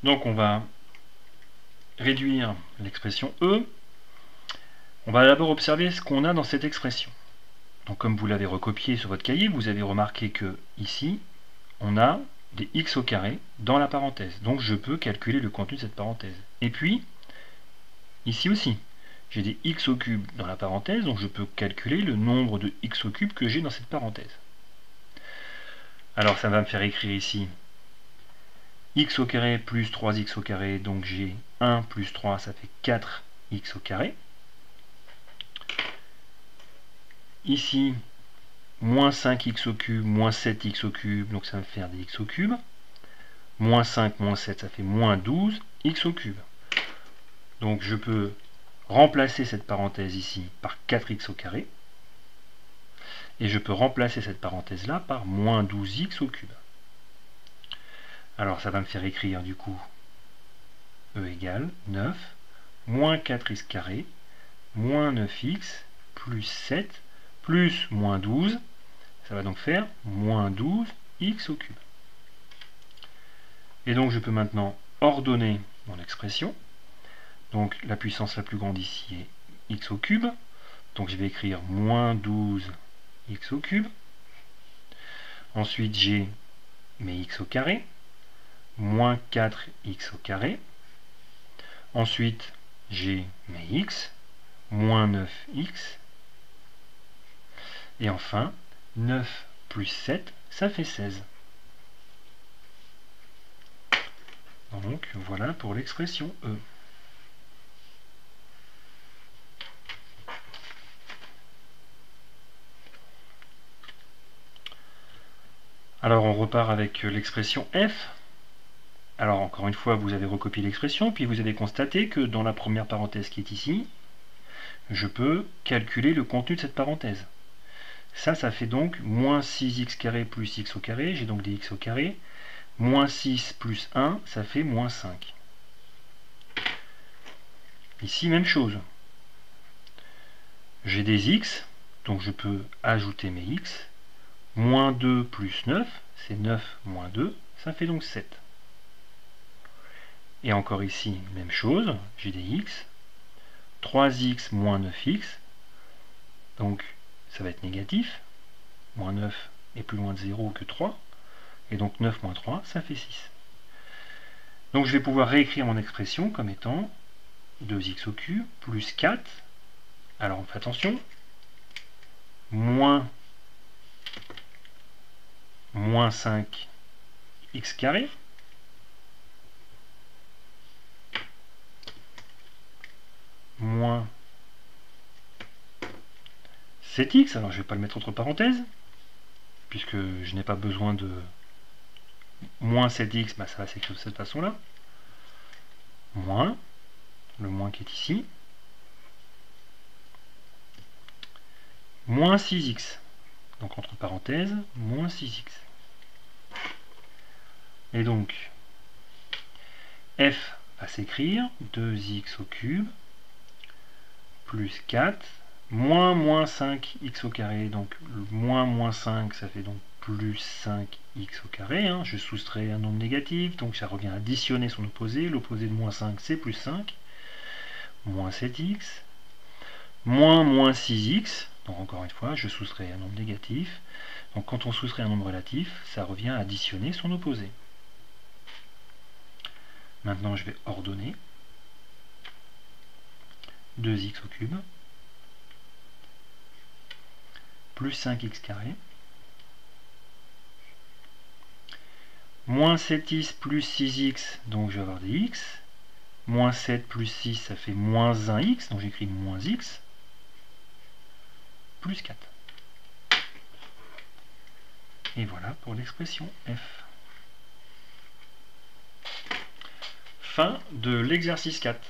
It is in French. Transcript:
Donc on va réduire l'expression E. On va d'abord observer ce qu'on a dans cette expression. Donc comme vous l'avez recopié sur votre cahier, vous avez remarqué que ici, on a des x au carré dans la parenthèse. Donc je peux calculer le contenu de cette parenthèse. Et puis, ici aussi, j'ai des x au cube dans la parenthèse, donc je peux calculer le nombre de x au cube que j'ai dans cette parenthèse. Alors ça va me faire écrire ici x au carré plus 3x au carré, donc j'ai 1 plus 3, ça fait 4x au carré. Ici, moins 5x au cube, moins 7x au cube, donc ça va me faire des x au cube. Moins 5, moins 7, ça fait moins 12x au cube. Donc je peux remplacer cette parenthèse ici par 4x au carré. Et je peux remplacer cette parenthèse-là par moins 12x au cube. Alors ça va me faire écrire du coup E égale 9, moins 4x carré, moins 9x, plus 7, plus moins 12. Ça va donc faire moins 12x au cube. Et donc je peux maintenant ordonner mon expression. Donc la puissance la plus grande ici est x au cube. Donc je vais écrire moins 12x au cube. Ensuite j'ai mes x au carré, moins 4x au carré. Ensuite j'ai mes x, moins 9x. Et enfin, 9 plus 7, ça fait 16. Donc voilà pour l'expression E. Alors on repart avec l'expression F. Alors encore une fois, vous avez recopié l'expression, puis vous avez constaté que dans la première parenthèse qui est ici, je peux calculer le contenu de cette parenthèse. Ça fait donc moins 6x carré plus x au carré, j'ai donc des x au carré. Moins 6 plus 1, ça fait moins 5. Ici, même chose. J'ai des x, donc je peux ajouter mes x. Moins 2 plus 9, c'est 9 moins 2, ça fait donc 7. Et encore ici, même chose, j'ai des x. 3x moins 9x, donc ça va être négatif. Moins 9 est plus loin de 0 que 3. Et donc 9 moins 3, ça fait 6. Donc je vais pouvoir réécrire mon expression comme étant 2x au cube plus 4. Alors on fait attention. Moins 5x carré. Moins 7x. Alors je ne vais pas le mettre entre parenthèses, puisque je n'ai pas besoin de moins 7x, bah ça va s'écrire de cette façon-là. Moins, le moins qui est ici. Moins 6x. Donc entre parenthèses, moins 6x. Et donc, f va s'écrire 2x au cube plus 4 moins 5x au carré. Donc moins 5, ça fait donc plus 5x au carré. Hein. Je soustrais un nombre négatif, donc ça revient à additionner son opposé. L'opposé de moins 5, c'est plus 5. Moins 7x. Moins 6x. Donc encore une fois, je soustrais un nombre négatif. Donc quand on soustrait un nombre relatif, ça revient à additionner son opposé. Maintenant, je vais ordonner 2x au cube plus 5x carré moins 7x plus 6x, donc je vais avoir des x. Moins 7 plus 6, ça fait moins 1x, donc j'écris moins x plus 4. Et voilà pour l'expression f. Fin de l'exercice 4.